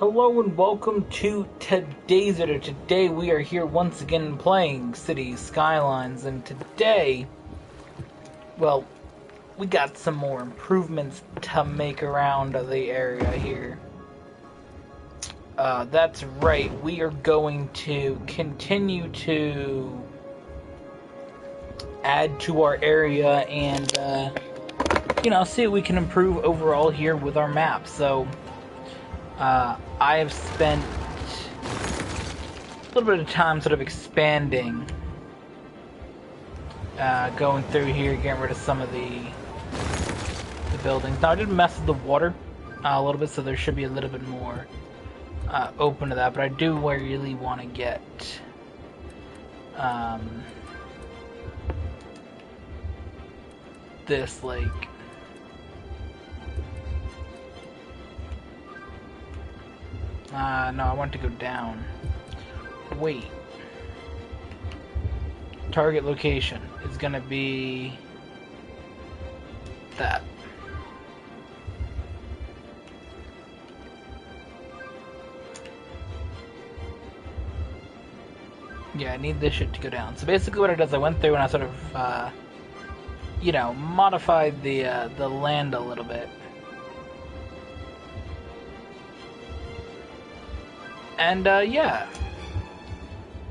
Hello and welcome to today's video. Today we are here once again playing Cities Skylines, and today, well, we got some more improvements to make around the area here. That's right, we are going to continue to add to our area and, see what we can improve overall here with our map. So, I have spent a little bit of time sort of expanding, going through here, getting rid of some of the buildings. Now I did mess with the water a little bit, so there should be a little bit more open to that, but I do really want to get this lake. No, I want to go down. Wait. Target location is gonna be that. Yeah, I need this shit to go down. So basically what it does, I went through and I sort of, modified the land a little bit. And, yeah.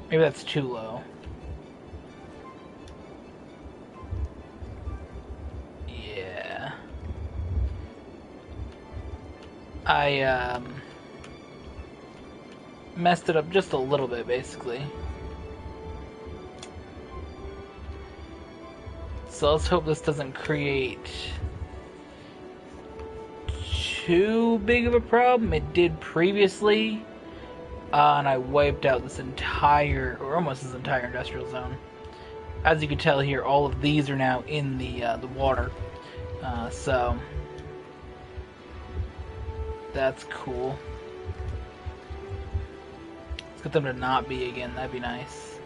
Maybe that's too low. Yeah. I, messed it up just a little bit, basically. So let's hope this doesn't create too big of a problem. It did previously. And I wiped out this entire, or almost this entire industrial zone. As you can tell here, all of these are now in the water. So that's cool. Let's get them to not be again. That'd be nice.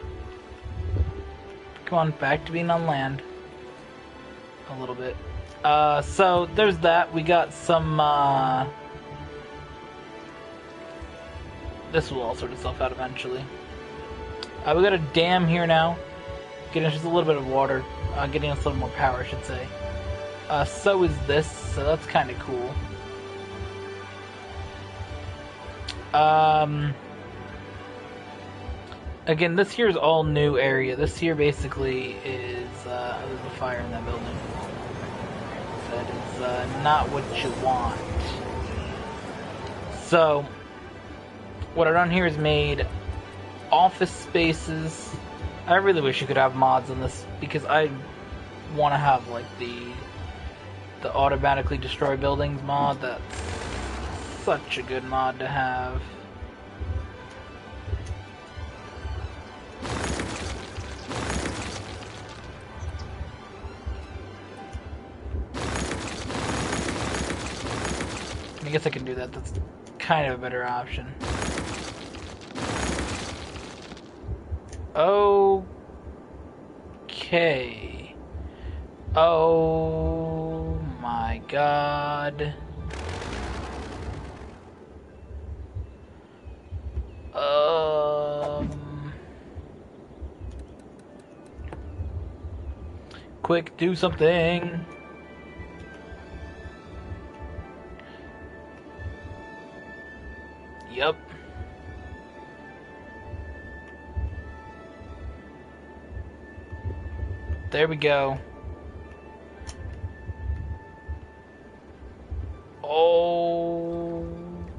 Come on, back to being on land. A little bit. So there's that. We got some. This will all sort itself out eventually. We got a dam here now. Getting us just a little bit of water. Getting us a little more power, I should say. So is this, so that's kind of cool. Again, this here is all new area. This here basically is, there's a fire in that building. That is not what you want. So, what I've done here is made office spaces. I really wish you could have mods on this, because I want to have like the automatically destroy buildings mod. That's such a good mod to have. I guess I can do that. That's kind of a better option. Okay. Oh my god. Quick, do something. Yep. There we go. Oh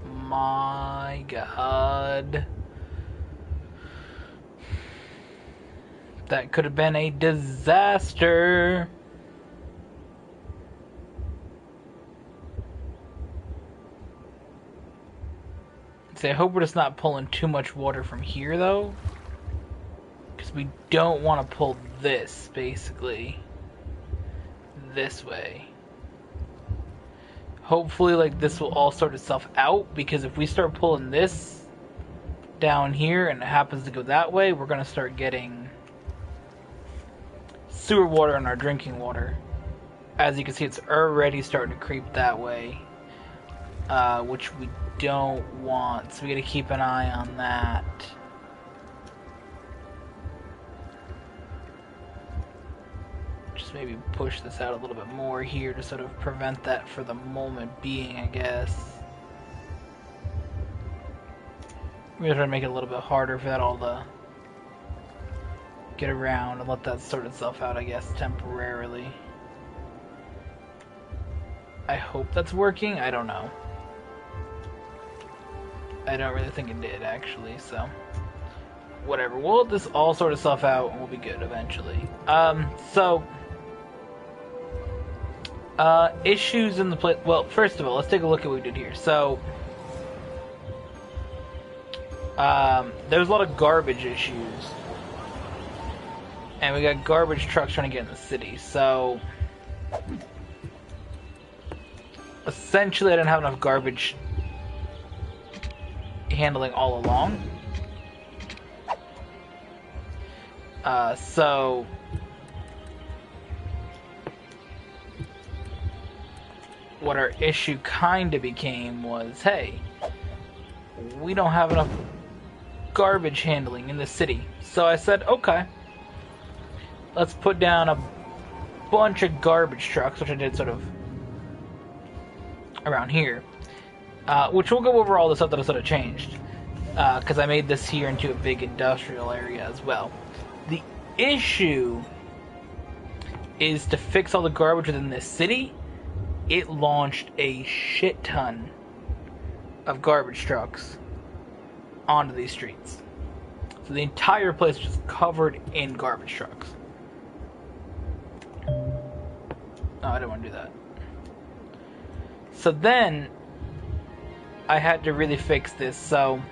my god. That could have been a disaster. See, I hope we're just not pulling too much water from here, though. Because we don't want to pull this, basically, this way. Hopefully, like, this will all sort itself out, because if we start pulling this down here and it happens to go that way, we're going to start getting sewer water in our drinking water. As you can see, it's already starting to creep that way. which we don't want, so we gotta keep an eye on that. Just maybe push this out a little bit more here to sort of prevent that for the moment being, I guess. We're gonna try to make it a little bit harder for that all to get around and let that sort itself out, I guess, temporarily. I hope that's working. I don't know. I don't really think it did, actually, so whatever. We'll let this all sort itself out and we'll be good eventually. Issues in the play. Well, first of all, let's take a look at what we did here. So, there's a lot of garbage issues. And we got garbage trucks trying to get in the city, so essentially I didn't have enough garbage handling all along. So what our issue kind of became was, hey, we don't have enough garbage handling in the city. So I said, okay, let's put down a bunch of garbage trucks, which I did sort of around here. Which we'll go over all the stuff that I sort of changed. Because I made this here into a big industrial area as well. The issue is to fix all the garbage within this city. It launched a shit ton of garbage trucks onto these streets. So the entire place is just covered in garbage trucks. No, I didn't want to do that. So then I had to really fix this. So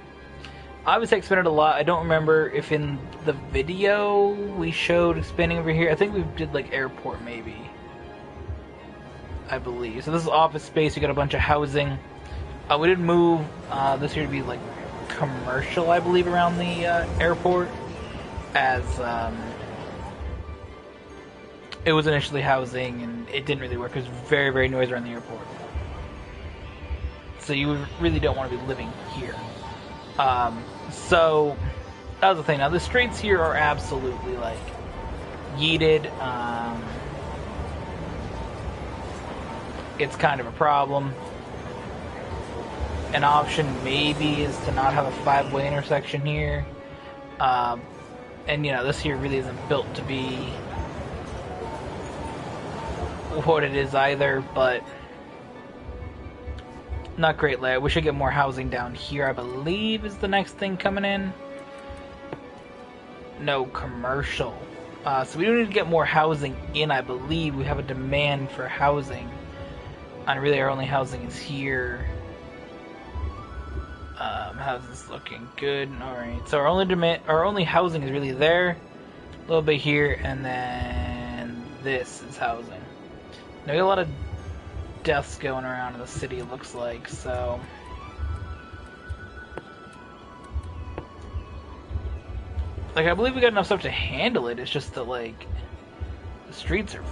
obviously I expanded a lot. I don't remember if in the video we showed expanding over here. I think we did like airport maybe, I believe. So this is office space. We got a bunch of housing. We did move this here to be like commercial, I believe, around the airport, as it was initially housing and it didn't really work. It was very, very noisy around the airport. So you really don't want to be living here. So that was the thing. Now the streets here are absolutely like yeeted. It's kind of a problem. An option maybe is to not have a 5-way intersection here. And you know, this here really isn't built to be what it is either, but not great layout. We should get more housing down here, I believe, is the next thing coming in. No, commercial. So we do need to get more housing in, I believe. We have a demand for housing. And really our only housing is here. How's this looking? Good. Alright. So our only housing is really there. A little bit here, and then this is housing. Now we got a lot of deaths going around in the city, it looks like, so like I believe we got enough stuff to handle it. It's just that like the streets are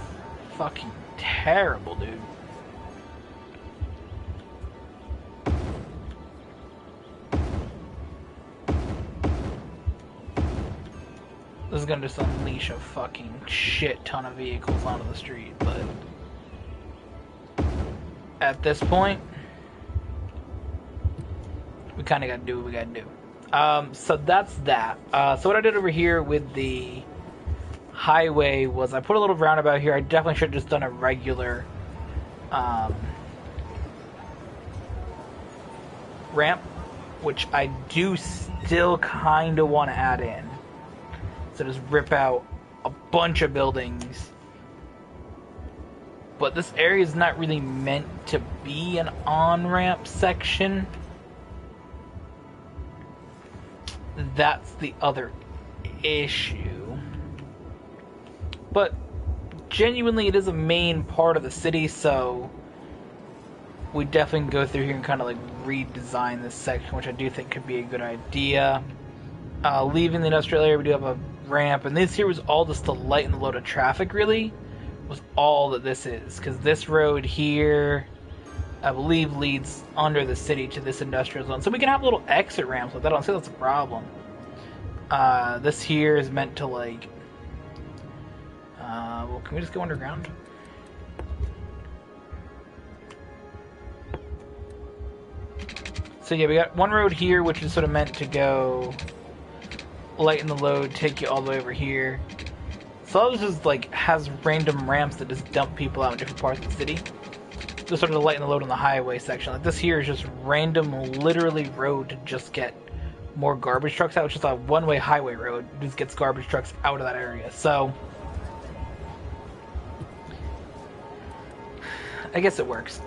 fucking terrible, dude. This is gonna just unleash a fucking shit ton of vehicles onto the street, but at this point, we kind of got to do what we got to do. So that's that. So what I did over here with the highway was I put a little roundabout here. I definitely should have just done a regular ramp, which I do still kind of want to add in. So just rip out a bunch of buildings. But this area is not really meant to be an on-ramp section. That's the other issue. But genuinely, it is a main part of the city, so we definitely can go through here and kind of like redesign this section, which I do think could be a good idea. Leaving the industrial area, we do have a ramp, and this here was all just to lighten the load of traffic, really. Was all that this is, because this road here I believe leads under the city to this industrial zone. So we can have little exit ramps with that. I don't see that's a problem. This here is meant to like... well, can we just go underground? So yeah, we got one road here, which is sort of meant to go lighten the load, take you all the way over here. So this is like has random ramps that just dump people out in different parts of the city. Just sort of lighten the load on the highway section. Like this here is just random, literally road to just get more garbage trucks out. It's just a one-way highway road. It just gets garbage trucks out of that area. So I guess it works.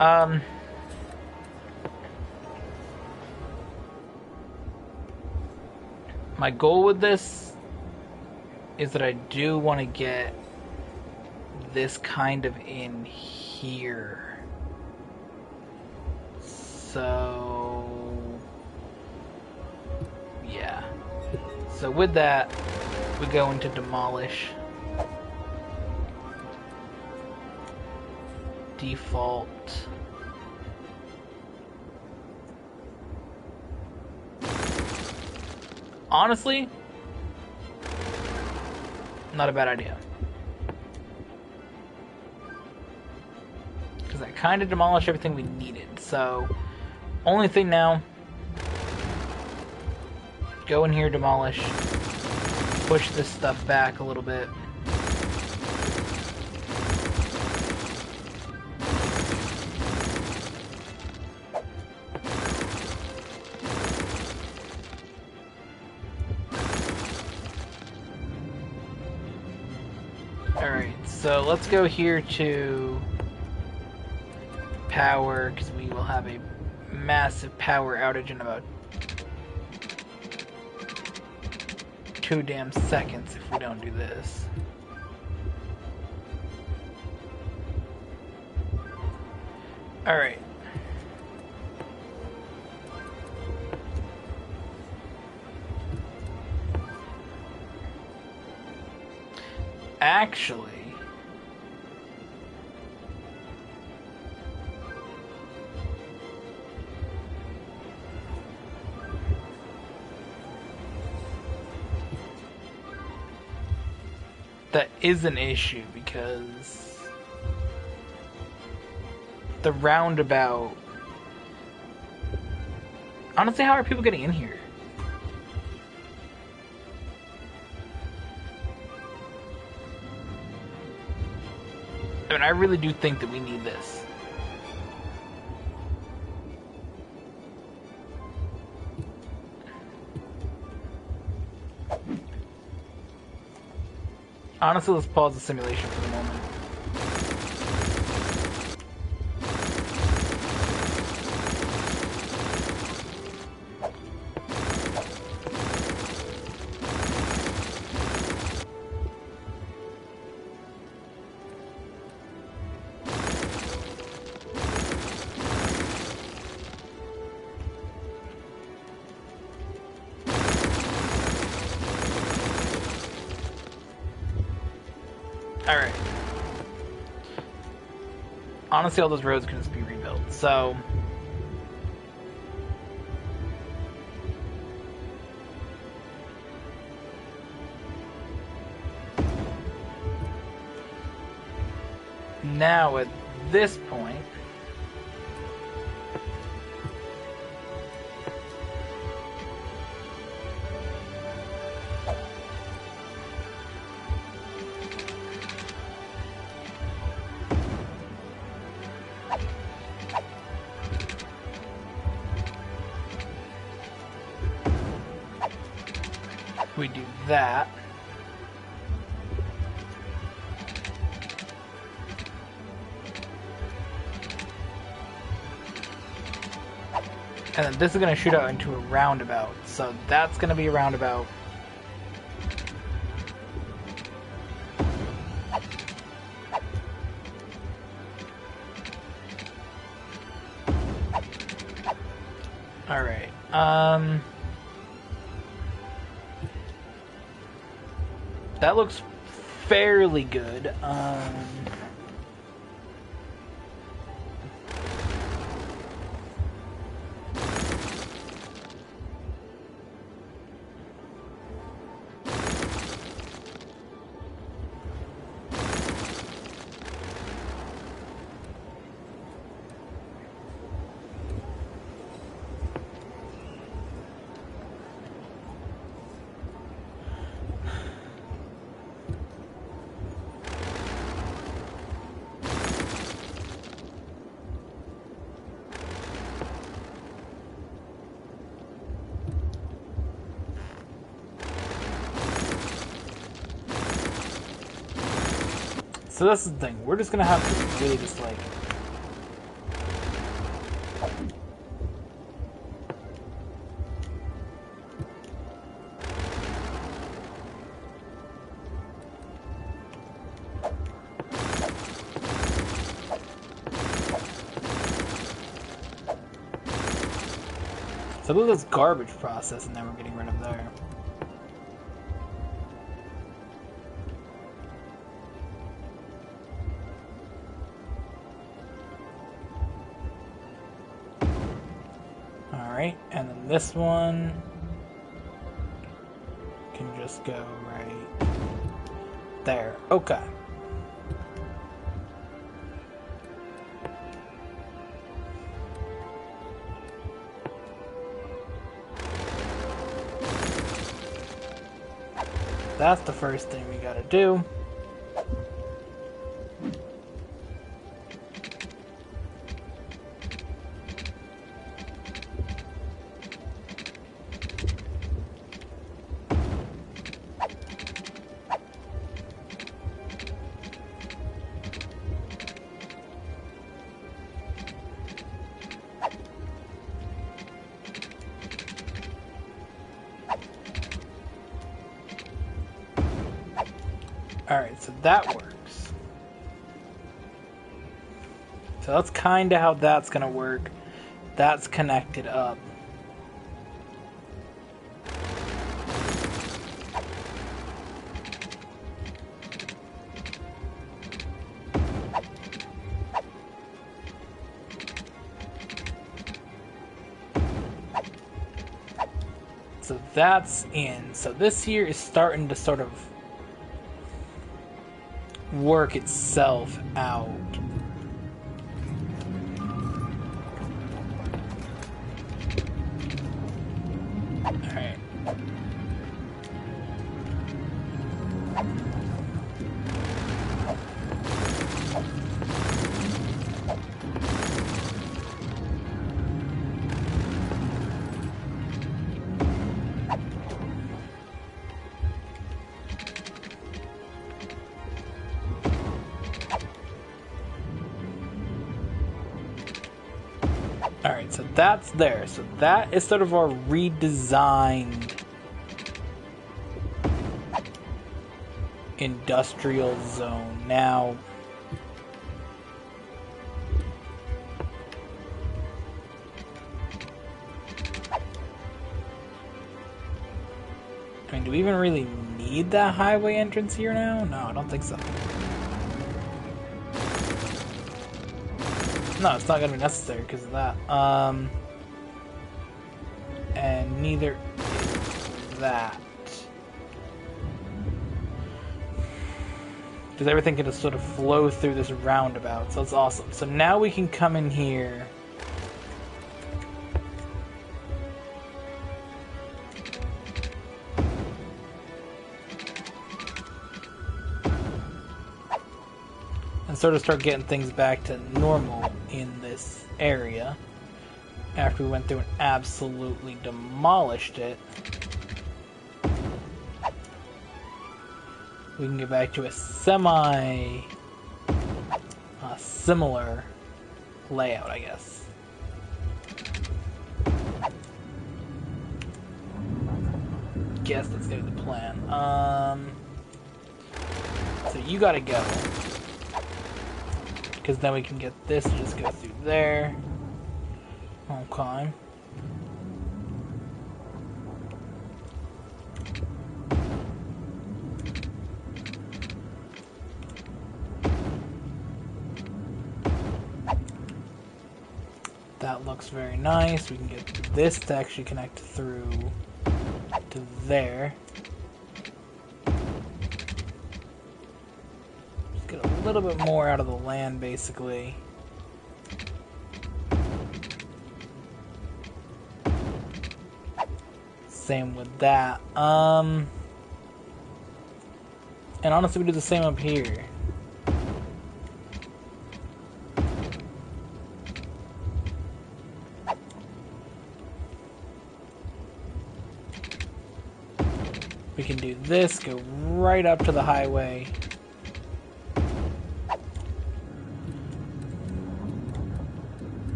My goal with this is that I do want to get this kind of in here. So, yeah. So with that, we go into demolish. Default. Honestly, not a bad idea. Because I kind of demolished everything we needed. So, only thing now, go in here, demolish, push this stuff back a little bit. So let's go here to power, because we will have a massive power outage in about 2 damn seconds if we don't do this. Alright. Actually, that is an issue because the roundabout. Honestly, how are people getting in here? I mean, I really do think that we need this. Honestly, let's pause the simulation for the moment. Alright. Honestly, all those roads can just be rebuilt, so... Now, at this point... we do that. And then this is going to shoot out into a roundabout. So that's going to be a roundabout. Alright. That looks fairly good. So that's the thing. We're just gonna have to really just like... So I believe that's garbage process, and then we're getting rid of there. Alright, and then this one can just go right there. Okay. That's the first thing we gotta do. Alright, so that works. So that's kind of how that's going to work. That's connected up. So that's in. So this here is starting to sort of work itself out. Alright. Alright, so that's there. So that is sort of our redesigned industrial zone. Now, I mean, do we even really need that highway entrance here now? No, I don't think so. No, it's not going to be necessary because of that. And neither is that. Because everything can just sort of flow through this roundabout, so that's awesome. So now we can come in here. And sort of start getting things back to normal in this area. After we went through and absolutely demolished it. We can get back to a similar layout, I guess. Guess that's gonna be the plan. So you gotta go. Because then we can get this to just go through there. Okay. That looks very nice. We can get this to actually connect through to there. Just get a little bit more out of the land, basically. Same with that. And honestly, we do the same up here. We can do this, go right up to the highway.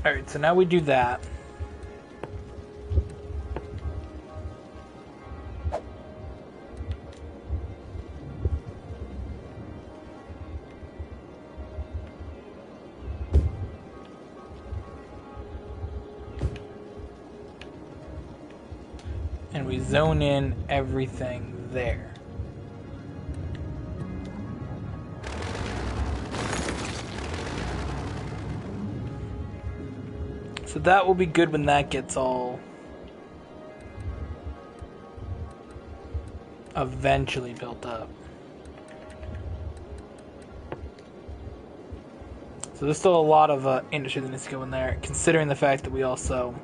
Alright, so now we do that. And we zone in everything there. So that will be good when that gets all eventually built up. So there's still a lot of industry that needs to go in there, considering the fact that we also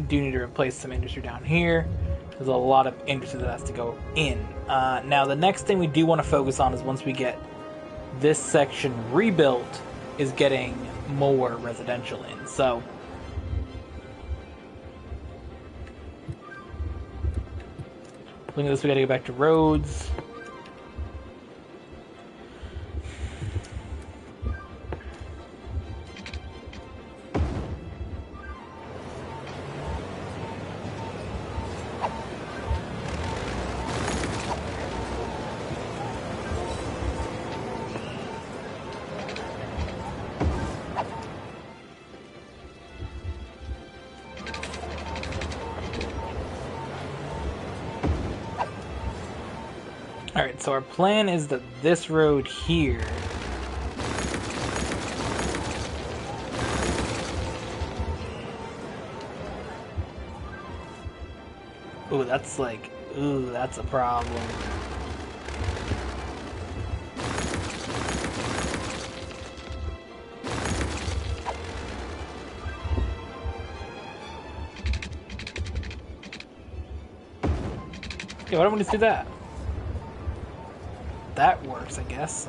do need to replace some industry down here. There's a lot of industry that has to go in. Now the next thing we do want to focus on is once we get this section rebuilt, is getting more residential in. So looking at this, we gotta go back to roads. Alright, so our plan is that this road here ooh, that's like, ooh, that's a problem. Yeah, why don't we just do that? That works, I guess.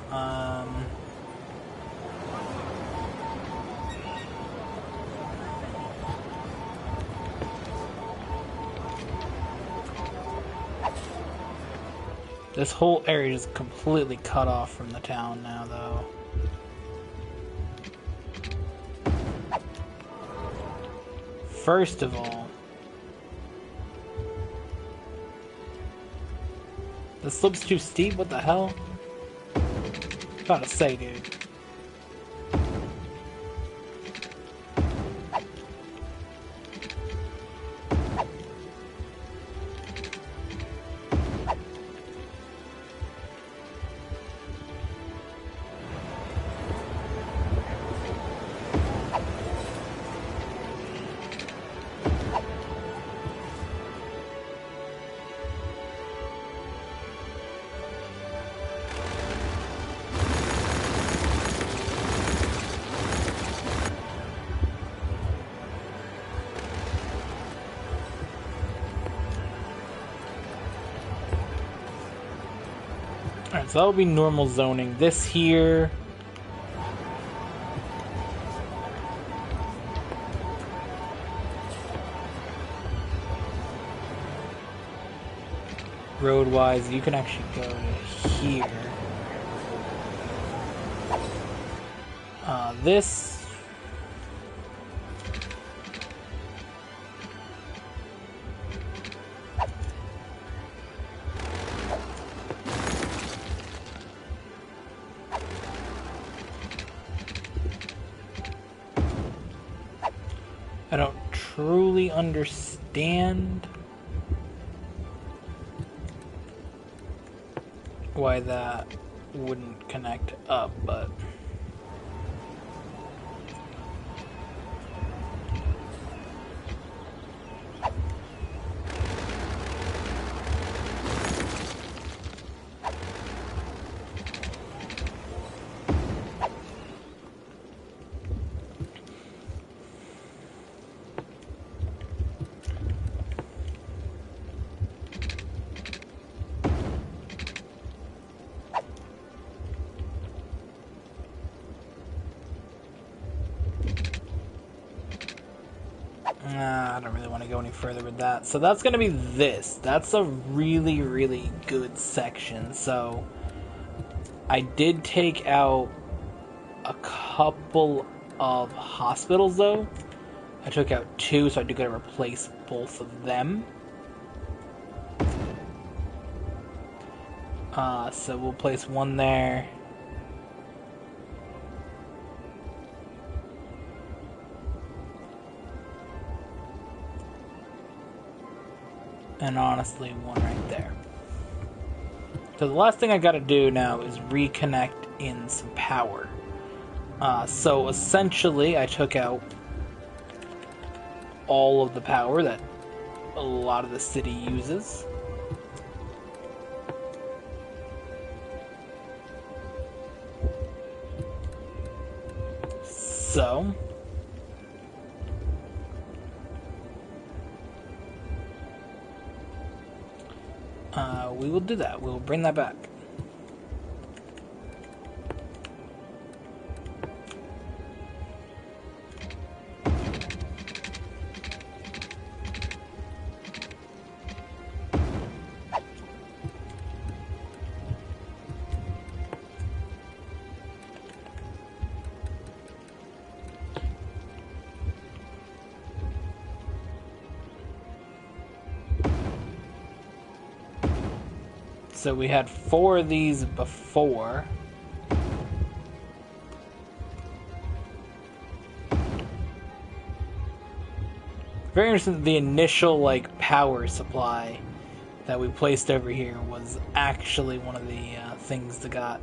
This whole area is completely cut off from the town now, though. First of all, the slope's too steep, what the hell? Gotta say, dude. Alright, so that'll be normal zoning. This here... road-wise, you can actually go to here. This... I don't truly understand why that wouldn't connect up, but... I don't really want to go any further with that. So that's going to be this. That's a really, really good section. So I did take out a couple of hospitals, though. I took out 2, so I do gotta replace both of them. So we'll place 1 there. And honestly, 1 right there. So the last thing I gotta do now is reconnect in some power. So essentially, I took out all of the power that a lot of the city uses. So we will do that. We'll bring that back. So we had 4 of these before. Very interesting that the initial power supply that we placed over here was actually one of the things that got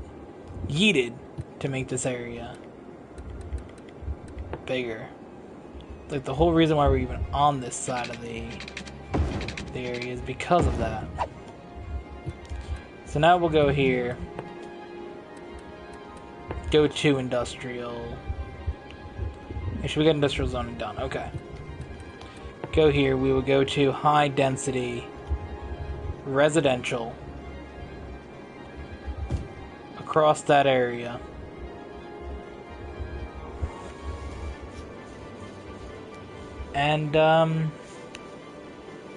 yeeted to make this area bigger. Like the whole reason why we're even on this side of the area is because of that. So now we'll go here, go to industrial. Should we get industrial zoning done? Okay. Go here, we will go to high density residential across that area. And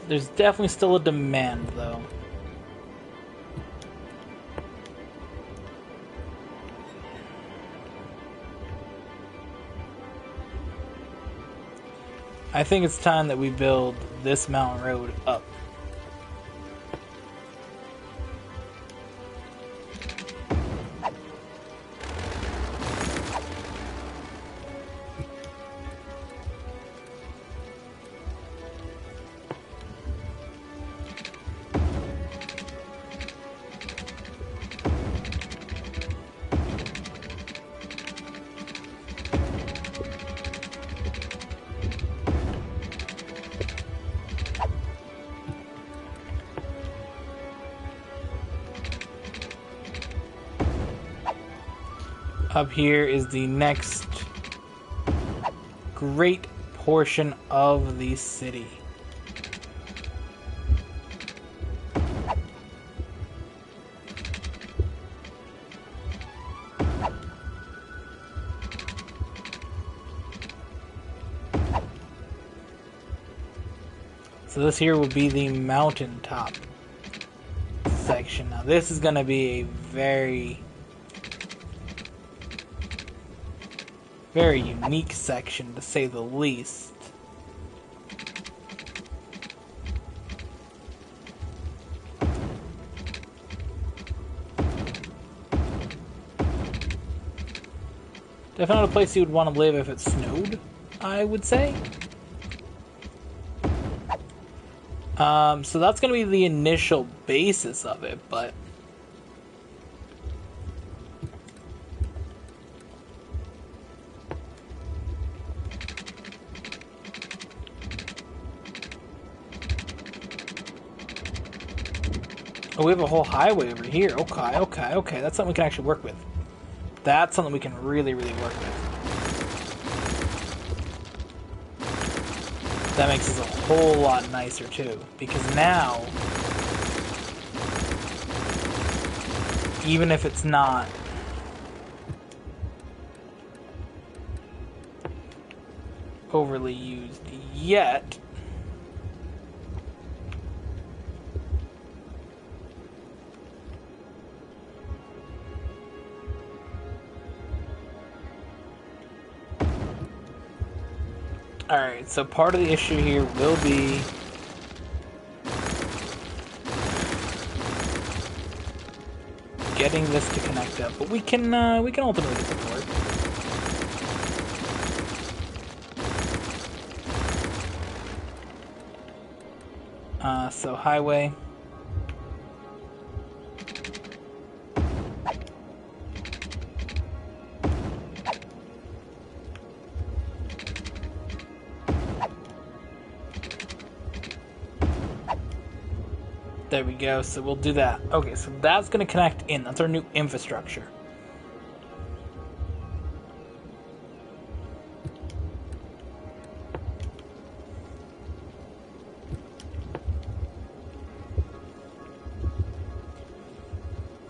there's definitely still a demand though. I think it's time that we build this mountain road up. Up here is the next great portion of the city. So this here will be the mountaintop section. Now this is going to be a very unique section, to say the least. Definitely not a place you would want to live if it snowed, I would say. So that's going to be the initial basis of it, but oh, we have a whole highway over here. Okay. That's something we can actually work with. That's something we can really work with. That makes us a whole lot nicer too, because now, even if it's not overly used yet, Alright, so part of the issue here will be getting this to connect up, but we can ultimately get it to work. So highway. There we go, so we'll do that. Okay, so that's going to connect in. That's our new infrastructure.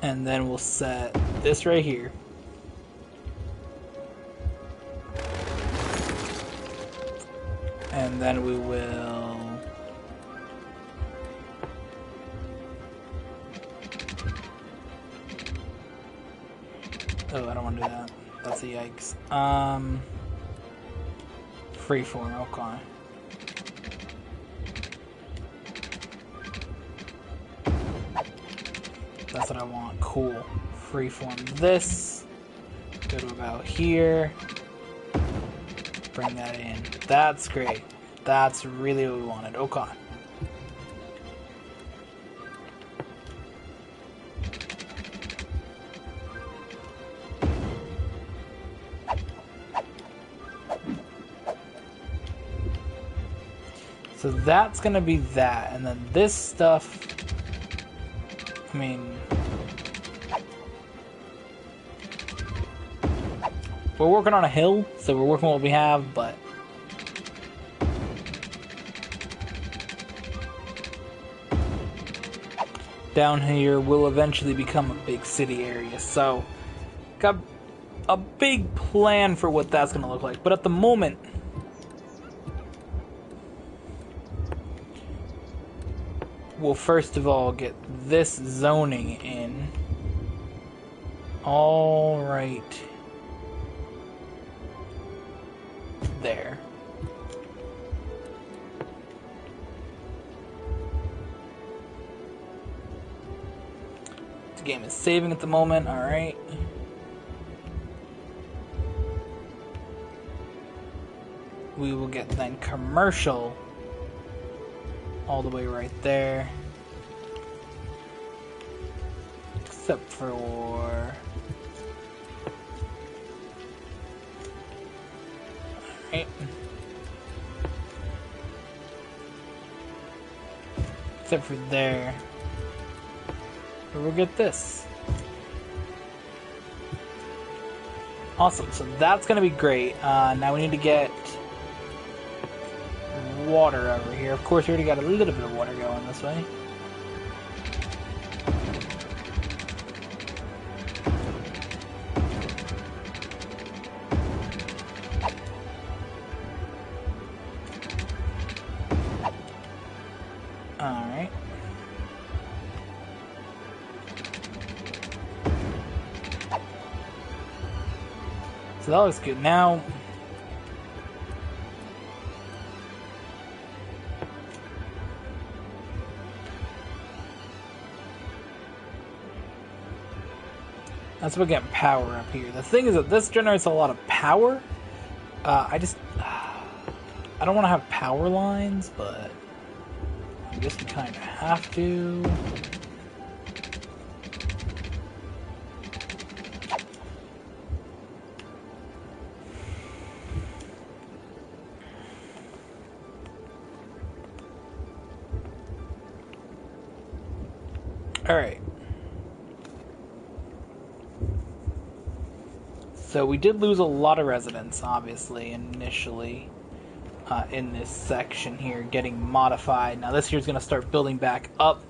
And then we'll set this right here. And then we will... Oh, I don't want to do that. That's a yikes. Freeform, okay. That's what I want. Cool. Freeform this. Go to about here. Bring that in. That's great. That's really what we wanted. Okay. So that's gonna be that, and then this stuff, I mean, we're working on a hill, so we're working what we have, but down here will eventually become a big city area, so got a big plan for what that's gonna look like, but at the moment, we'll first of all get this zoning in. All right. There. The game is saving at the moment, all right. We will get then commercial all the way right there. Except for... Alright. Except for there. But we'll get this. Awesome, so that's gonna be great. Now we need to get water over here. Of course, we already got a little bit of water going this way. Alright. So that looks good. Now, that's what getting power up here. The thing is that this generates a lot of power. I don't want to have power lines, but I guess we kind of have to. All right. So we did lose a lot of residents, obviously, initially, in this section here, getting modified. Now this here's going to start building back up.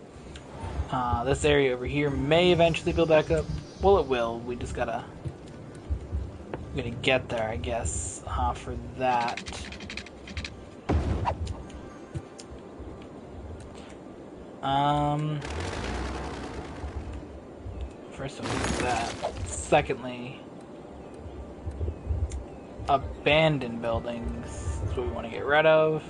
This area over here may eventually build back up. Well, it will. We just gotta... We're gonna get there, I guess, for that. First we'll do that. Secondly... abandoned buildings. That's what we want to get rid of.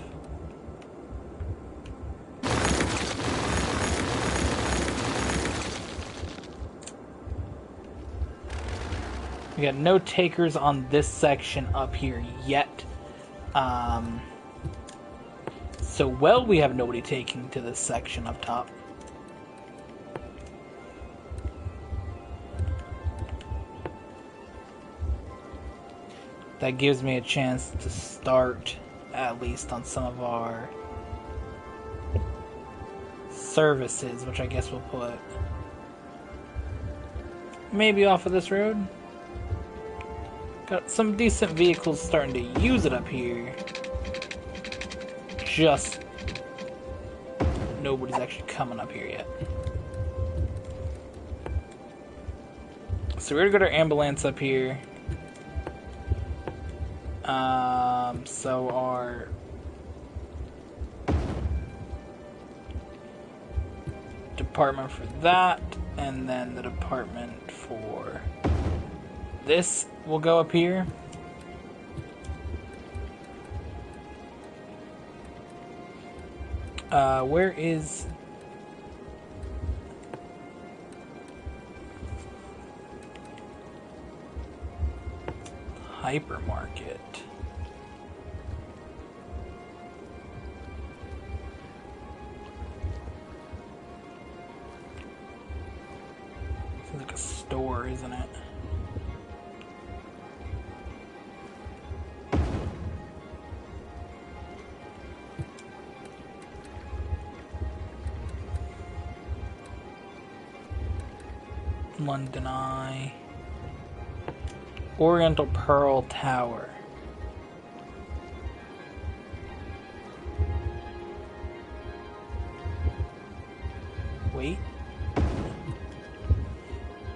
We got no takers on this section up here yet. So we have nobody taking to this section up top. That gives me a chance to start at least on some of our services, which I guess we'll put maybe off of this road. Got some decent vehicles starting to use it up here. Just nobody's actually coming up here yet. So we're gonna get our ambulance up here. So our department for that, and then the department for this will go up here. Where is hypermarket? It's like a store, isn't it? London Eye. Oriental Pearl Tower. Wait.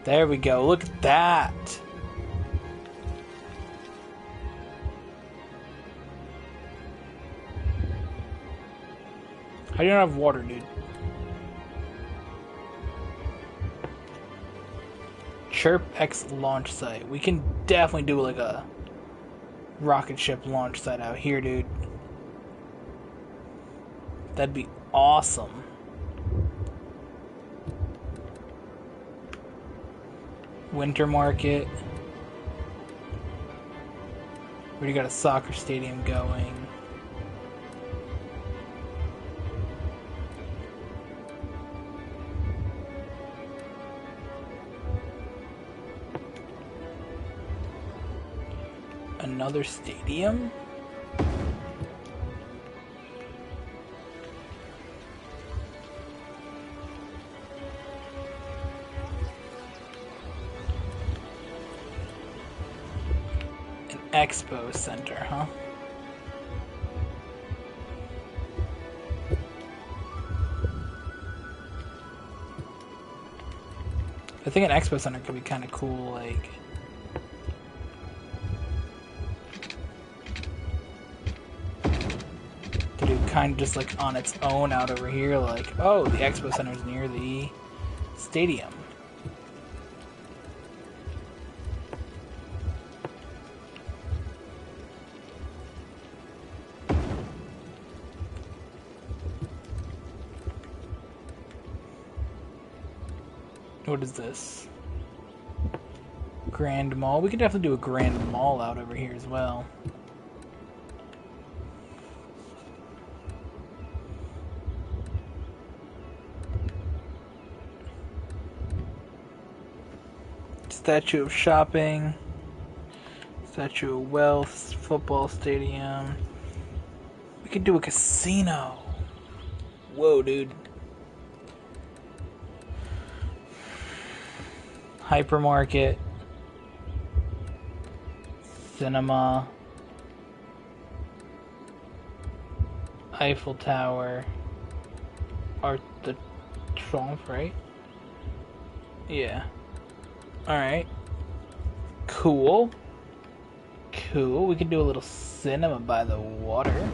There we go. Look at that. How do you not have water, dude? Chirp X launch site. We can definitely do like a rocket ship launch site out here, dude. That'd be awesome. Winter Market. We already got a soccer stadium going. Another stadium? An expo center, huh? I think an expo center could be kind of cool, like... kind of just like on its own out over here, like, oh, the expo center is near the stadium. What is this? Grand Mall. We could definitely do a Grand Mall out over here as well. Statue of Shopping, Statue of Wealth, football stadium. We could do a casino. Whoa, dude. Hypermarket, cinema, Eiffel Tower, Art de Triomphe, right? Yeah. Alright. Cool. Cool. We can do a little cinema by the water.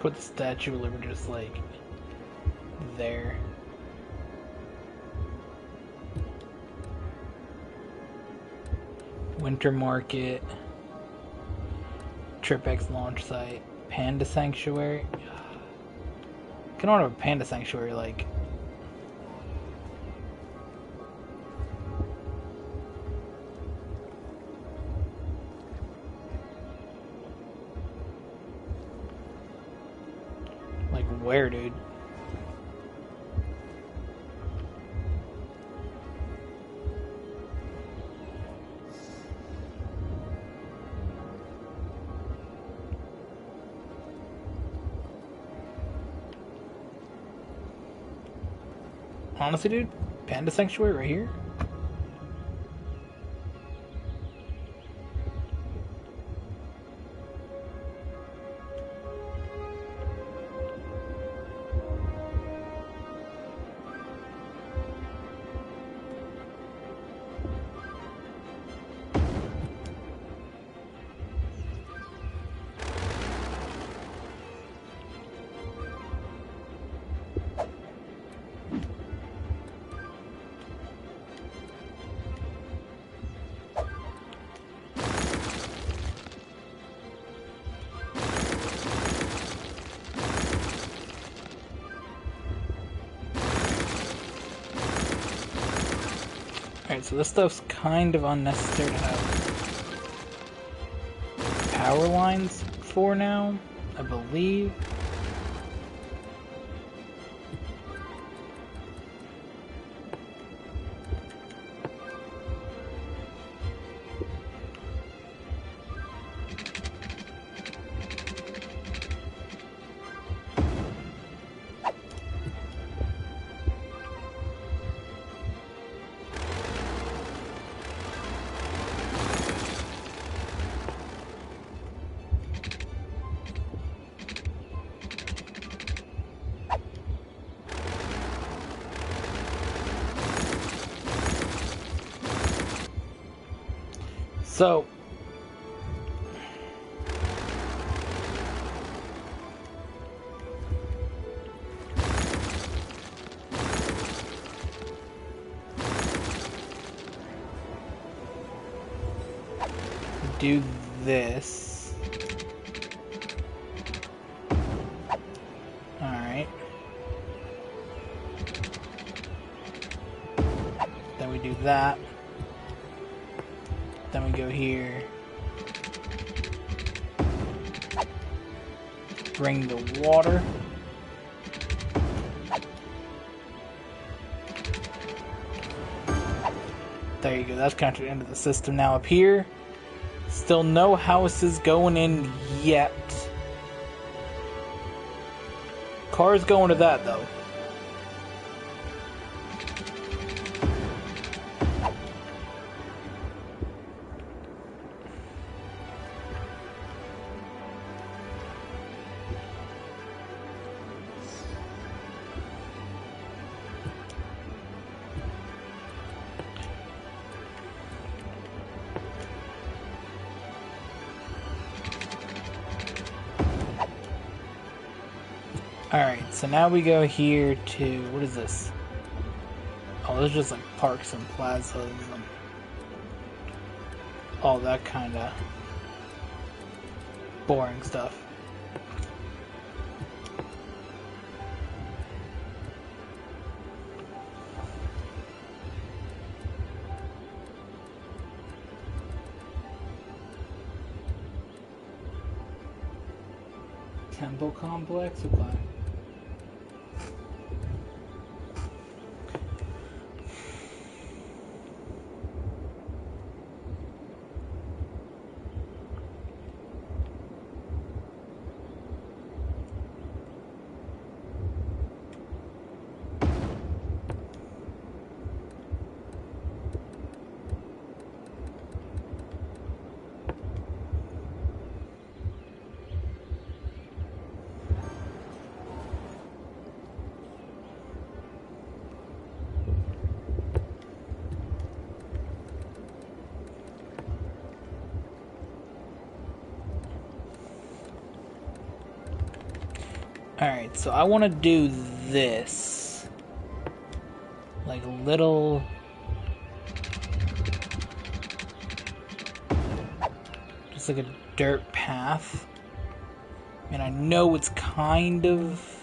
put the Statue of Liberty just like there. Winter Market, TripX launch site, Panda Sanctuary. I can order a Panda Sanctuary like. Like where, dude? Honestly, dude, Panda Sanctuary right here? Alright, so this stuff's kind of unnecessary to have power lines for now, I believe. So, do this. Alright. Then we do that. Then we go here. Bring the water. There you go, that's connected into the system. Now up here, still no houses going in yet. Cars going to that though. Alright, so now we go here to, what is this? Oh, this is just like parks and plazas and all that kind of boring stuff. Temple complex? Okay. Alright, so I want to do this. Like a little... Just like a dirt path. And I know it's kind of...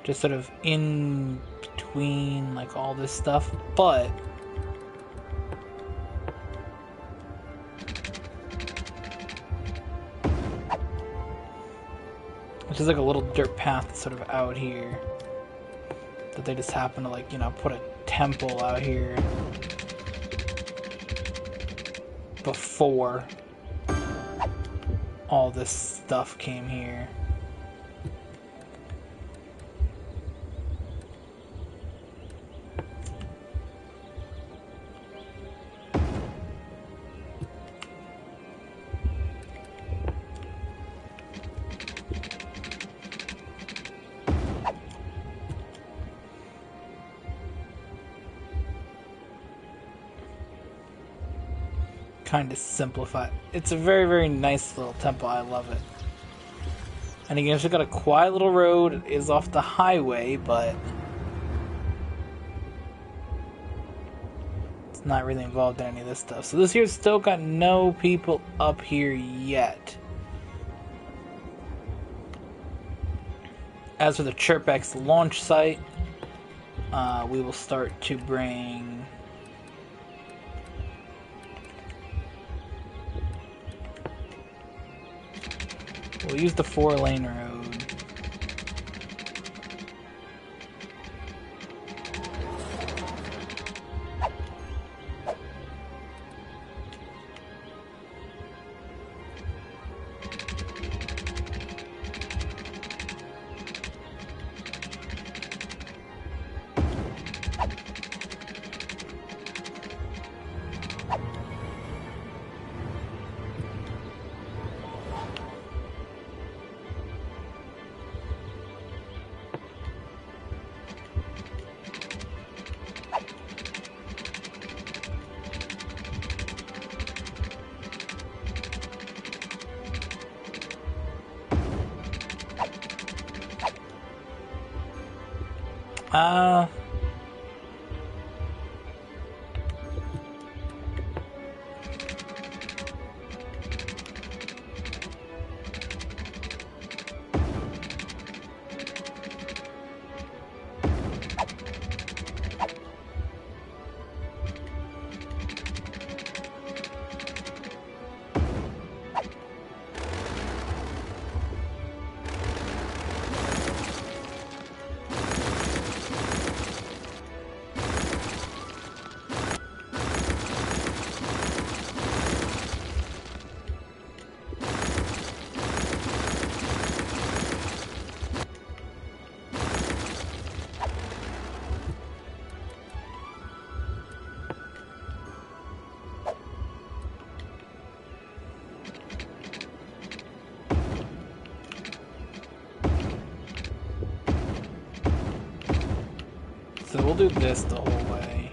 just sort of in between like all this stuff, but it's just like a little dirt path sort of out here that they just happen to, like, you know, put a temple out here before all this stuff came here. Kind of simplified. It's a very, very nice little temple. I love it. And again, it's got a quiet little road. It is off the highway, but it's not really involved in any of this stuff. So this here's still got no people up here yet. As for the ChirpX launch site, we will start to bring... We'll use the 4-lane road. Uh... So we'll do this the whole way.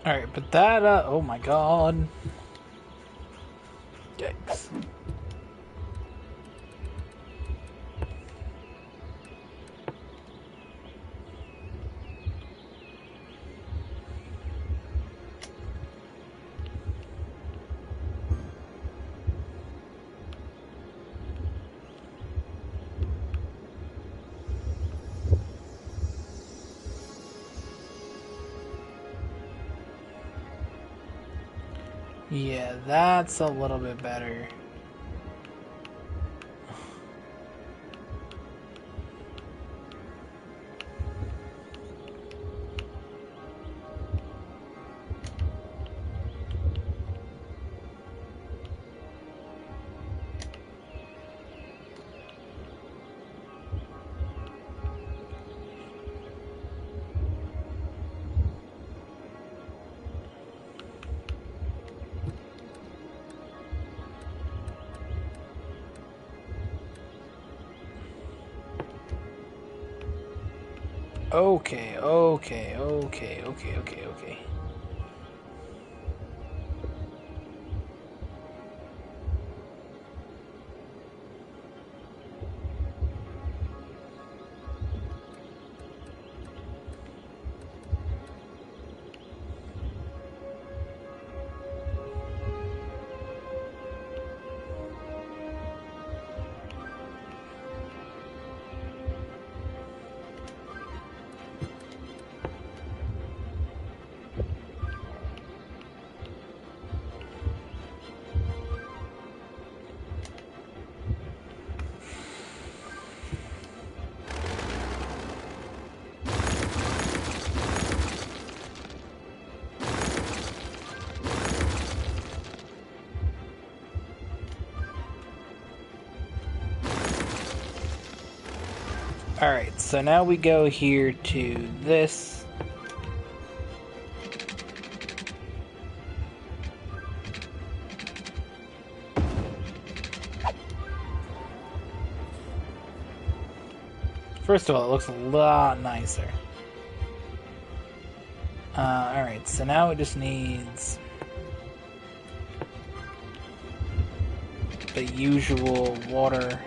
Alright, but that, oh my god. Yikes. Yeah, that's a little bit better. Okay. Alright, so now we go here to this. First of all, it looks a lot nicer. Alright, so now it just needs the usual water.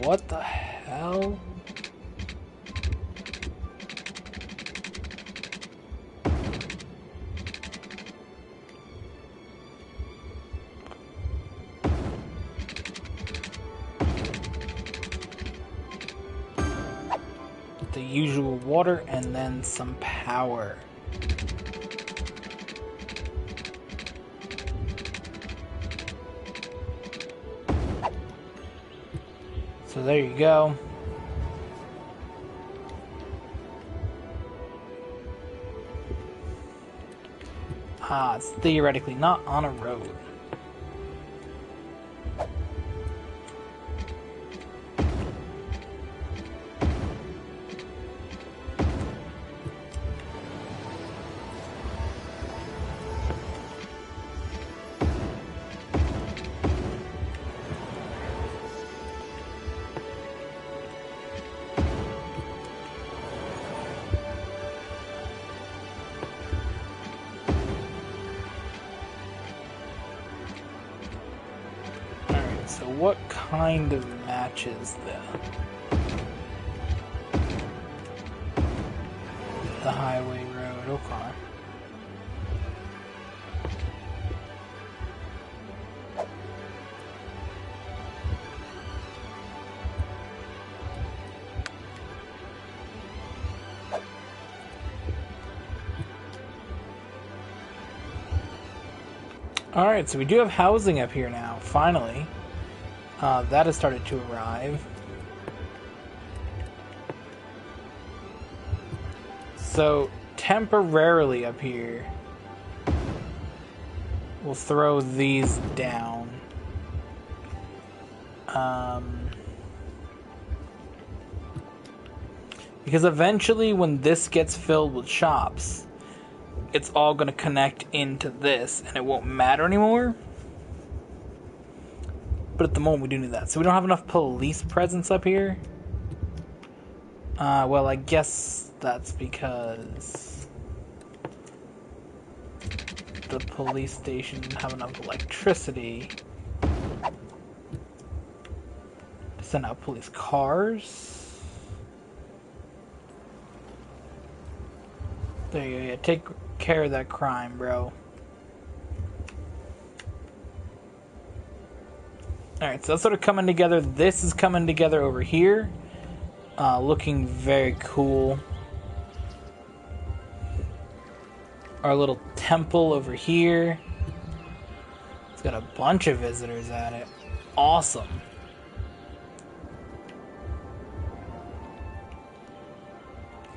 What the hell? The usual water and then some power. So there you go. Ah, it's theoretically not on a road. So what kind of matches the highway road? Okay. Alright, so we do have housing up here now, finally. That has started to arrive. So, temporarily up here, we'll throw these down. Because eventually when this gets filled with shops, it's all going to connect into this and it won't matter anymore. But at the moment we do need that. So we don't have enough police presence up here. Well, I guess that's because the police station didn't have enough electricity to send out police cars. There you go, yeah, take care of that crime, bro. Alright, so that's sort of coming together. This is coming together over here. looking very cool. Our little temple over here. It's got a bunch of visitors at it. Awesome.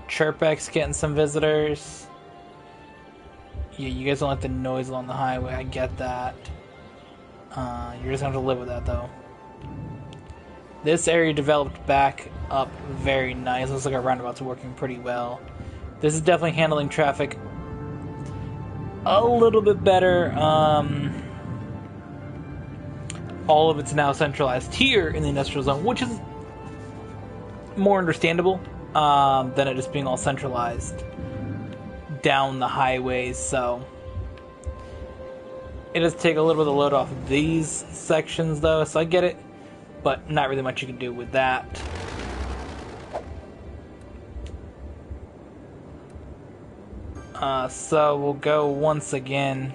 Chirpek's getting some visitors. Yeah, you guys don't like the noise along the highway. I get that. You're just gonna have to live with that, though. This area developed back up very nice. Looks like our roundabout's working pretty well. This is definitely handling traffic a little bit better. All of it's now centralized here in the industrial zone, which is more understandable than it just being all centralized down the highways. So it does take a little bit of the load off of these sections, though, so I get it, but not really much you can do with that. So we'll go once again,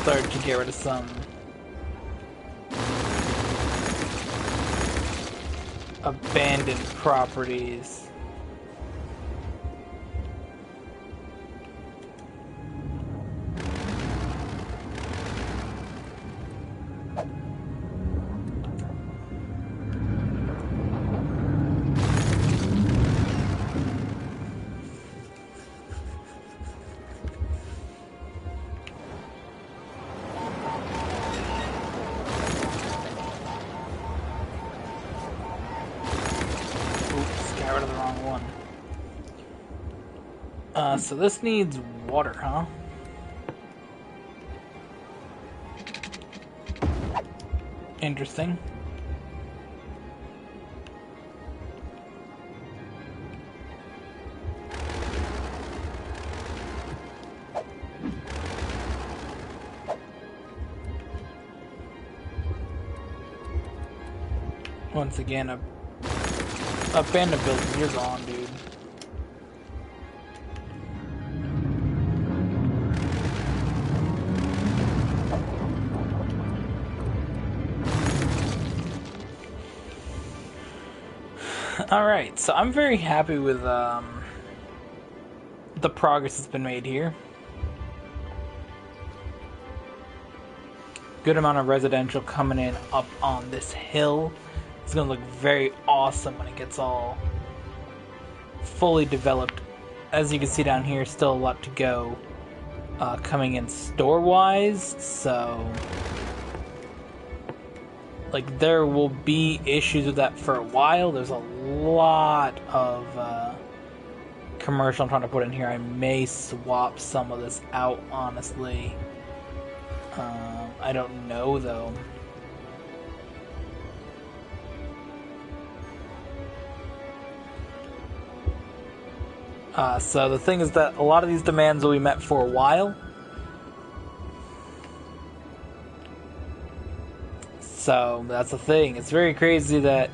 start to get rid of some abandoned properties. So this needs water, huh? Interesting. Once again, abandoned building, you're gone, dude. Alright, so I'm very happy with the progress that's been made here. Good amount of residential coming in up on this hill. It's going to look very awesome when it gets all fully developed. As you can see down here, still a lot to go coming in store-wise, so like there will be issues with that for a while. There's a lot of commercial I'm trying to put in here. I may swap some of this out, honestly. I don't know, though. So the thing is that a lot of these demands will be met for a while. So that's the thing. It's very crazy that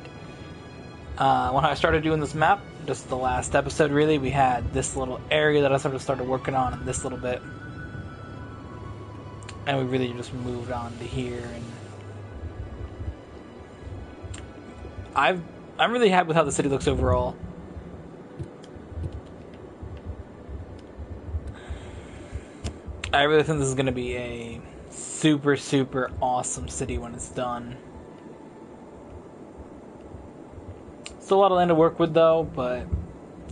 when I started doing this map, just the last episode really, we had this little area that I sort of started working on in this little bit. And we really just moved on to here, and I'm really happy with how the city looks overall. I really think this is going to be a super, super awesome city when it's done. Still a lot of land to work with, though, but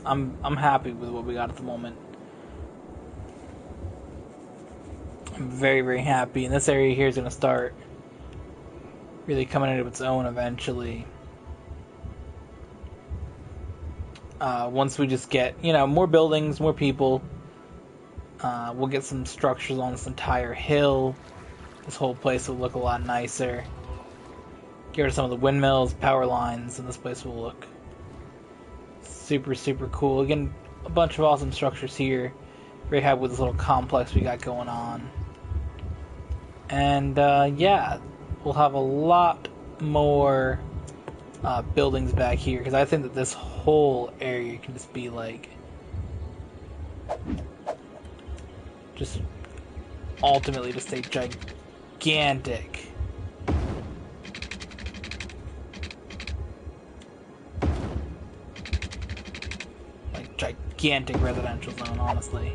I'm happy with what we got at the moment. I'm very, very happy, and this area here is going to start really coming into its own eventually. Once we just get, more buildings, more people, we'll get some structures on this entire hill. This whole place will look a lot nicer. Get rid of some of the windmills, power lines, and this place will look super, super cool. Again, a bunch of awesome structures here. Very happy with this little complex we got going on. And yeah, we'll have a lot more buildings back here, because I think that this whole area can just be like just ultimately just a gigantic gigantic residential zone, honestly.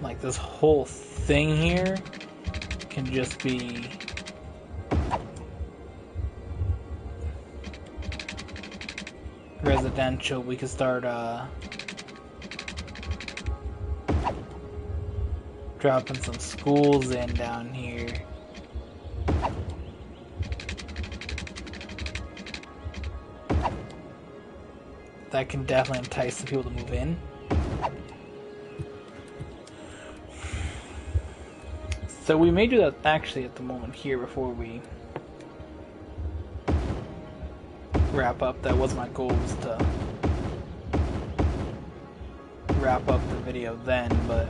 Like, this whole thing here can just be residential. We could start dropping some schools in down here. That can definitely entice some people to move in. So we may do that actually at the moment here before we wrap up. That was my goal, was to wrap up the video then, but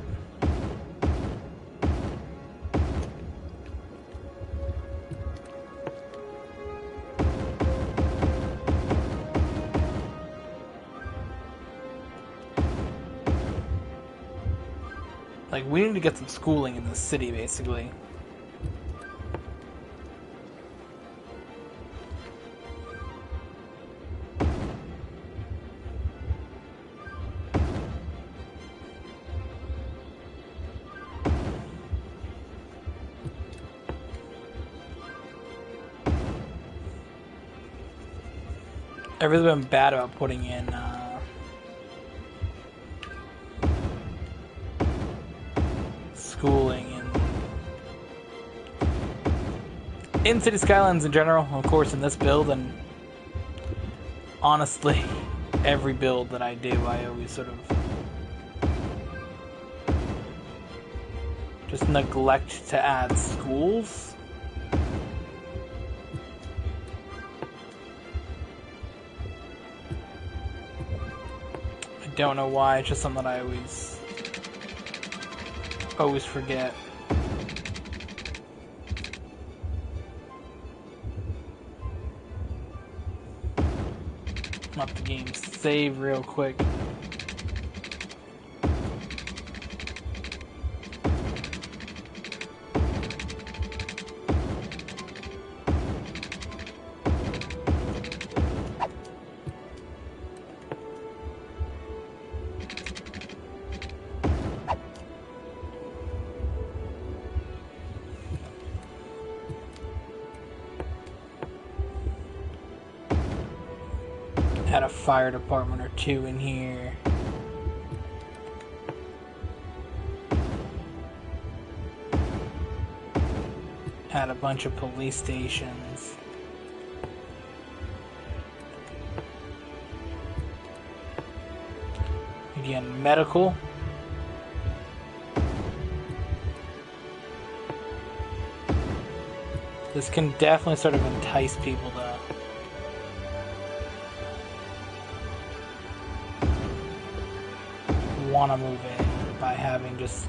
like, we need to get some schooling in the city, basically. I've really been bad about putting in schooling in City Skylines in general, of course, in this build, and honestly, every build that I do, I always sort of just neglect to add schools. I don't know why, it's just something that I always forget. Let the game save real quick. Had a fire department or two in here. Had a bunch of police stations. Again, medical. This can definitely sort of entice people to want to move in by having just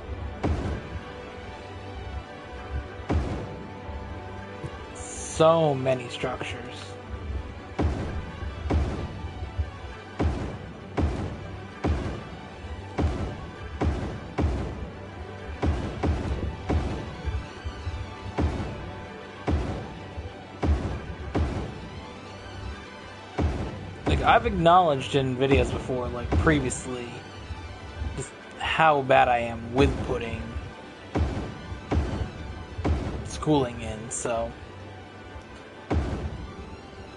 so many structures. Like, I've acknowledged in videos before, like previously, how bad I am with putting schooling in, so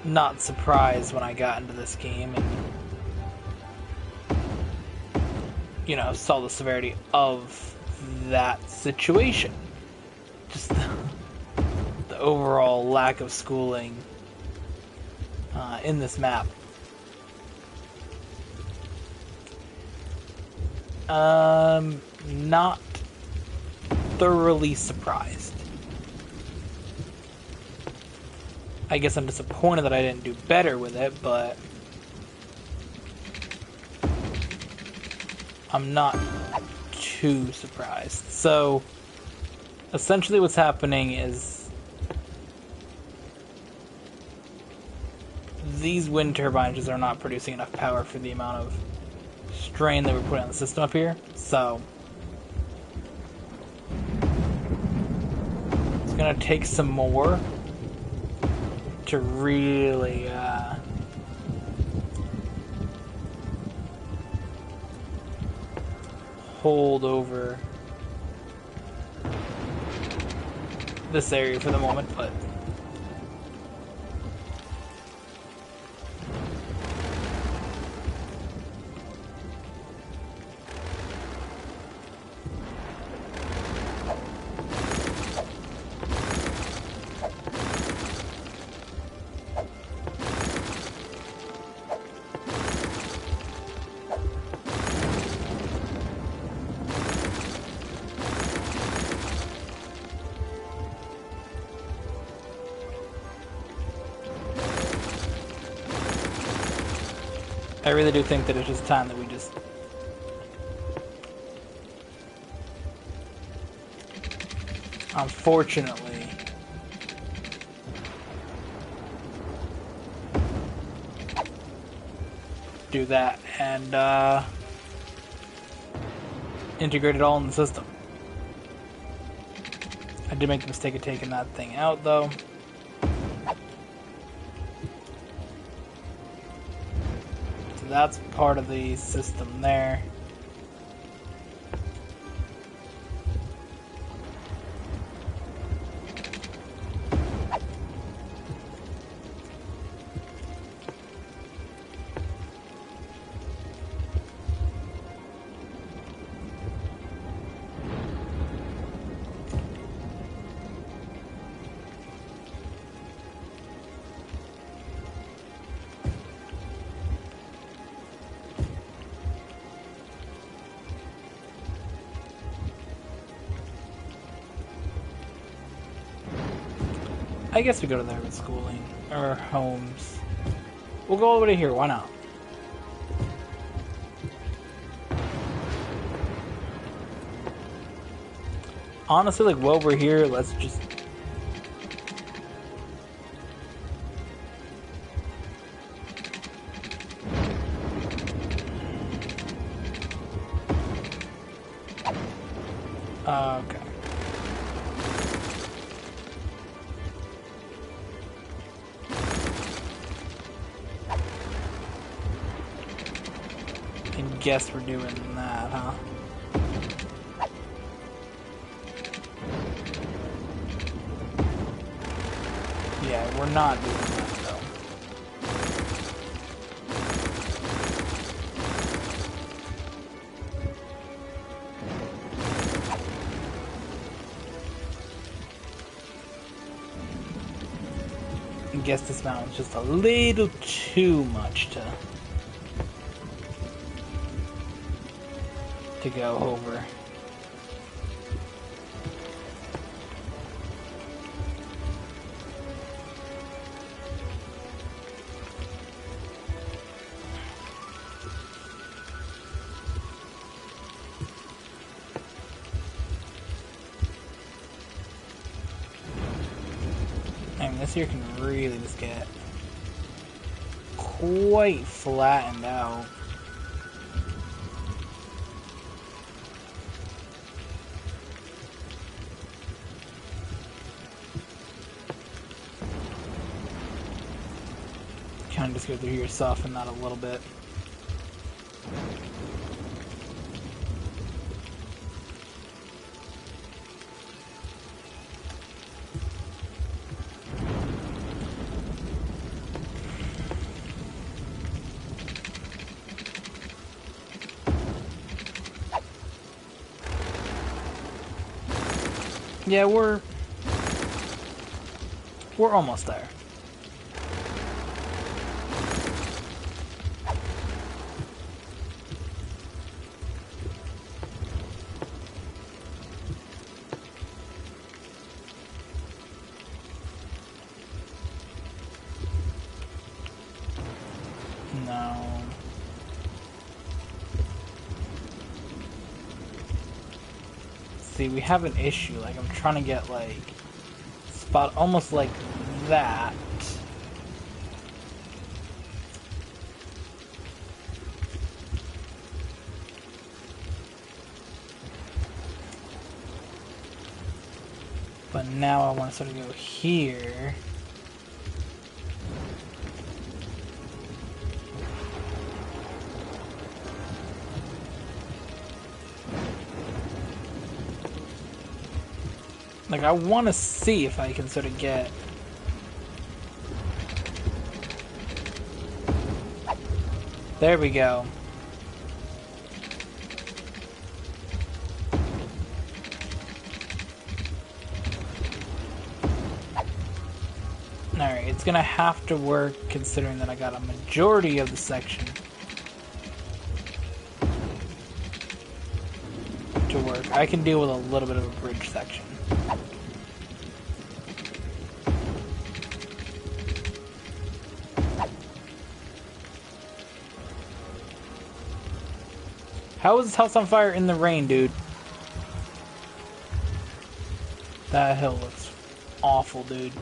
not surprised when I got into this game and, you know, saw the severity of that situation. Just the overall lack of schooling in this map. Not thoroughly surprised. I guess I'm disappointed that I didn't do better with it, but I'm not too surprised. So, essentially what's happening is these wind turbines just are not producing enough power for the amount of strain that we're putting on the system up here. So gonna take some more to really hold over this area for the moment, but I really do think that it's just time that we just unfortunately do that and integrate it all in the system. I did make the mistake of taking that thing out though. So that's part of the system there. I guess we go to there with schooling, or homes. We'll go over to here, why not? Honestly, like, while we're here, let's just... okay. I guess we're doing that, huh? Yeah, we're not doing that, though. I guess this mountain's just a little too much to go over. I mean, this here can really just get quite flattened out. Kind of just go through here, soften that a little bit. Yeah, we're almost there. No. See, we have an issue. Like, I'm trying to get, like, spot almost like that. But now I want to sort of go here. Like, I want to see if I can sort of get... There we go. Alright, it's gonna have to work considering that I got a majority of the section to work. I can deal with a little bit of a bridge section. How is this house on fire in the rain, dude? That hill looks awful, dude.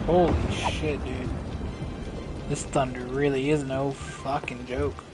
Holy shit, dude. This thunder really is no fucking joke.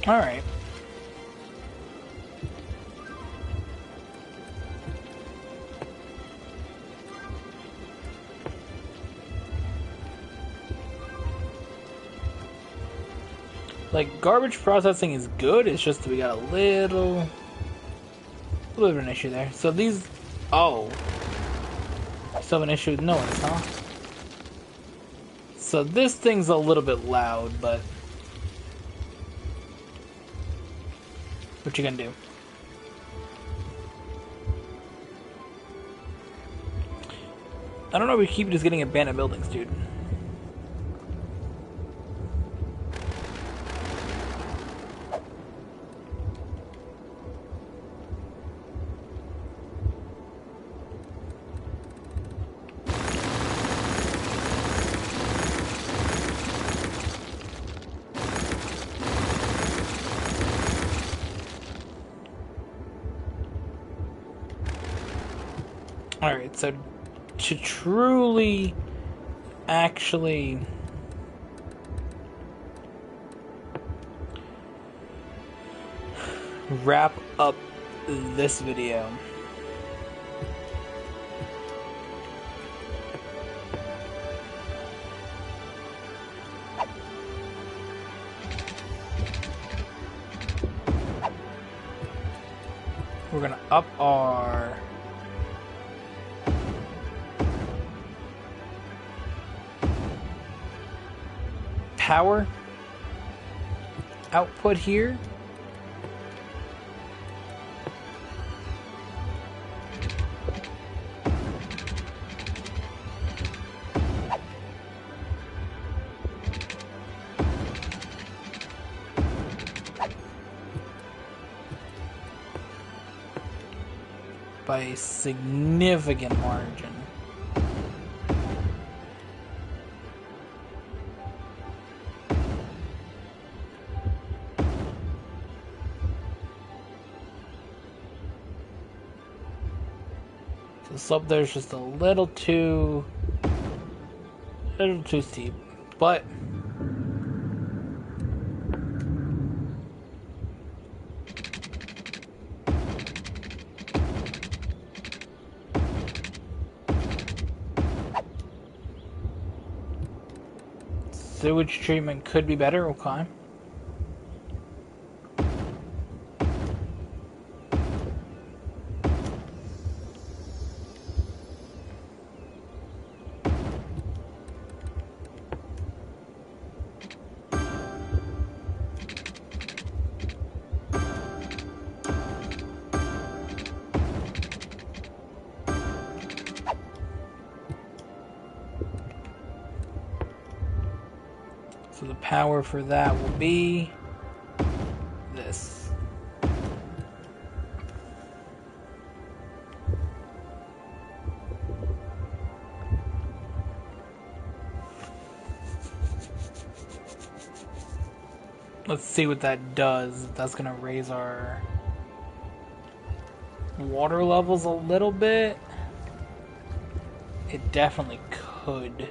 Alright. Like, garbage processing is good, it's just that we got a little bit of an issue there. So these... Oh. Still have an issue with noise, huh? So this thing's a little bit loud, but... What you gonna do? I don't know, we keep just getting abandoned buildings, dude. Alright, so to truly actually wrap up this video, we're gonna up our power output here. By a significant margin. The slope there's just a little too steep, but sewage treatment could be better. Okay. power for that will be this. Let's see what that does. That's gonna raise our water levels a little bit. It definitely could.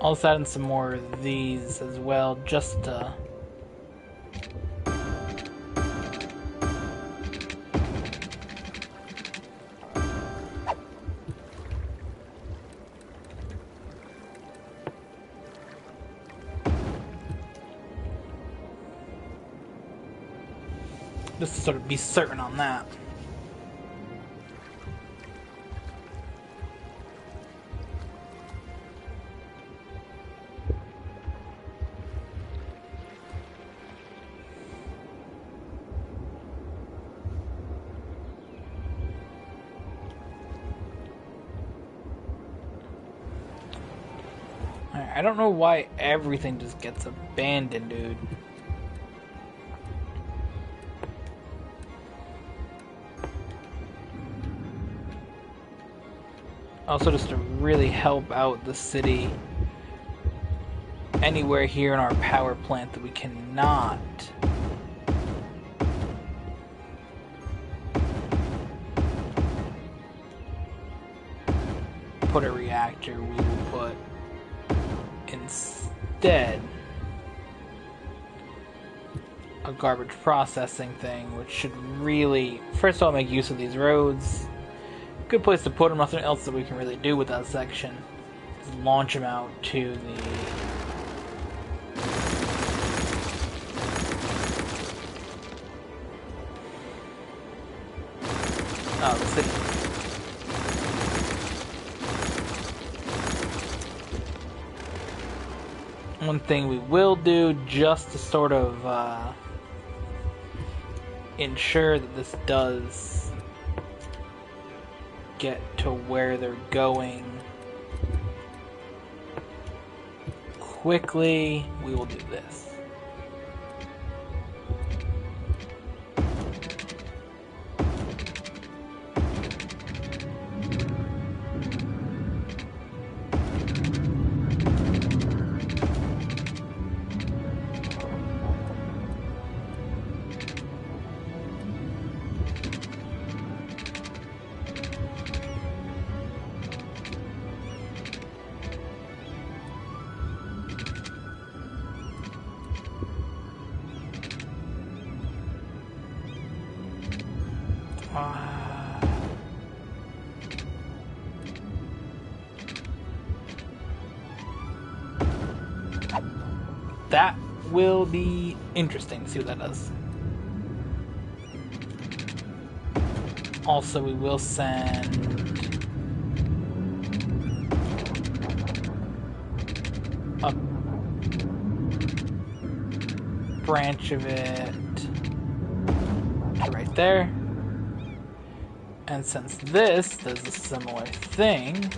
I'll just add in some more of these as well, just to... just to sort of be certain on that. I don't know why everything just gets abandoned, dude. Also, just to really help out the city, anywhere here in our power plant that we cannot put a reactor, we will put instead a garbage processing thing, which should really, first of all, make use of these roads. Good place to put them. Nothing else that we can really do with that section. Just launch them out to the... the city. One thing we will do, just to sort of ensure that this does get to where they're going quickly, we will do this. That will be interesting to see what that does. Also, we will send a branch of it to right there. And since this does a similar thing,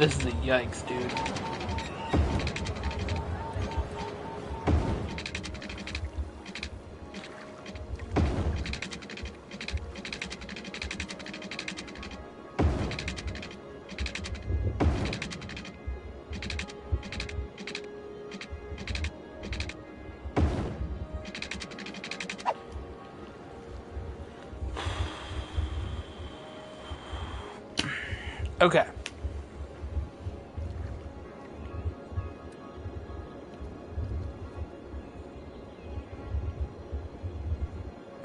This is a yikes, dude. Okay.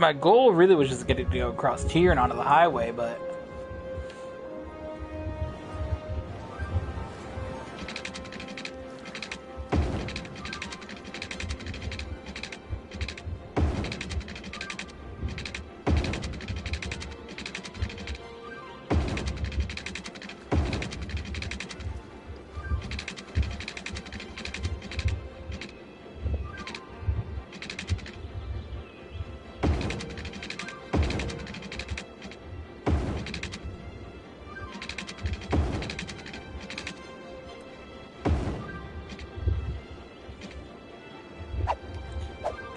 My goal really was just getting to go across here and onto the highway, but...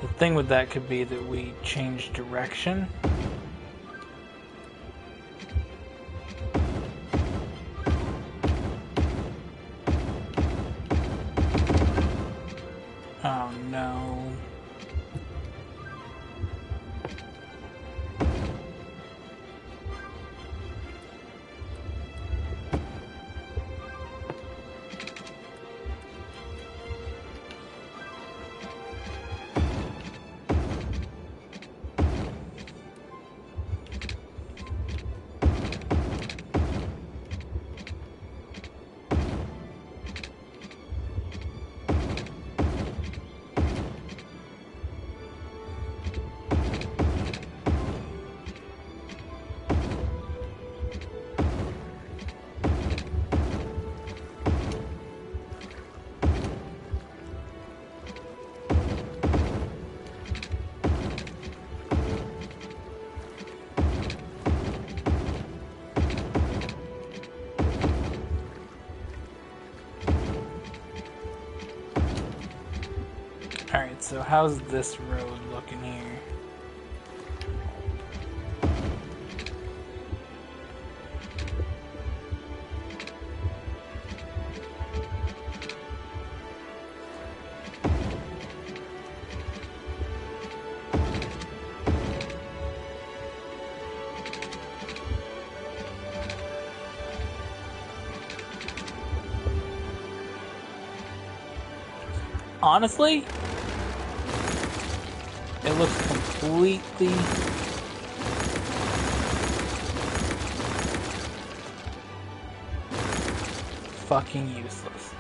The thing with that could be that we change direction. Oh no. Alright, so how's this road looking here? Honestly, it looks completely fucking useless.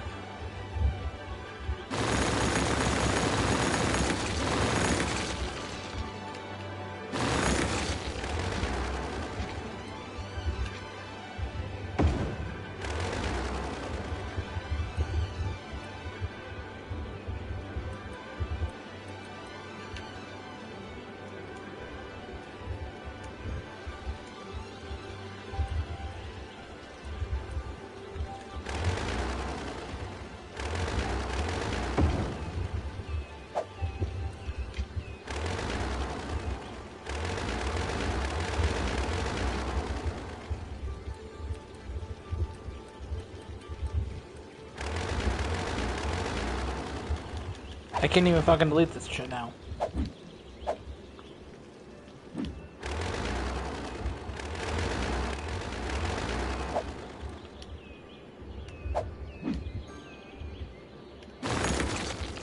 I can't even fucking delete this shit now.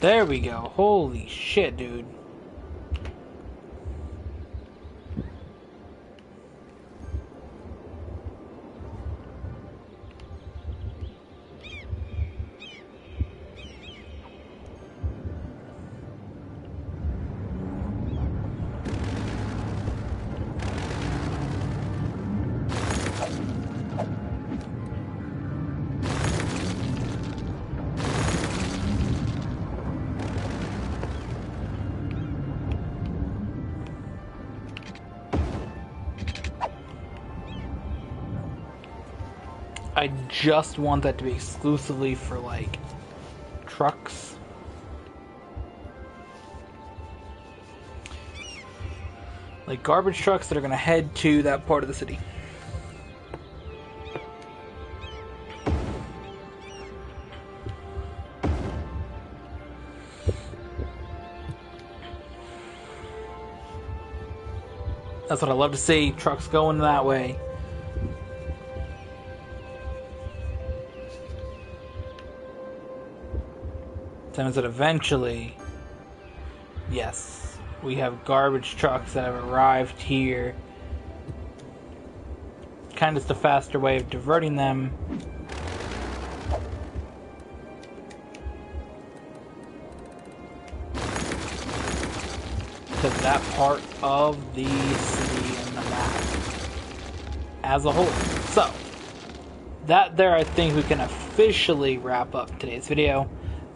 There we go. Holy shit, dude. I just want that to be exclusively for, like, trucks. Like garbage trucks that are going to head to that part of the city. That's what I love to see, trucks going that way. That means that eventually, yes, we have garbage trucks that have arrived here. Kind of just a faster way of diverting them. To that part of the city and the map as a whole. So, that there, I think we can officially wrap up today's video.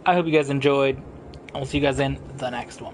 I hope you guys enjoyed, and we'll see you guys in the next one.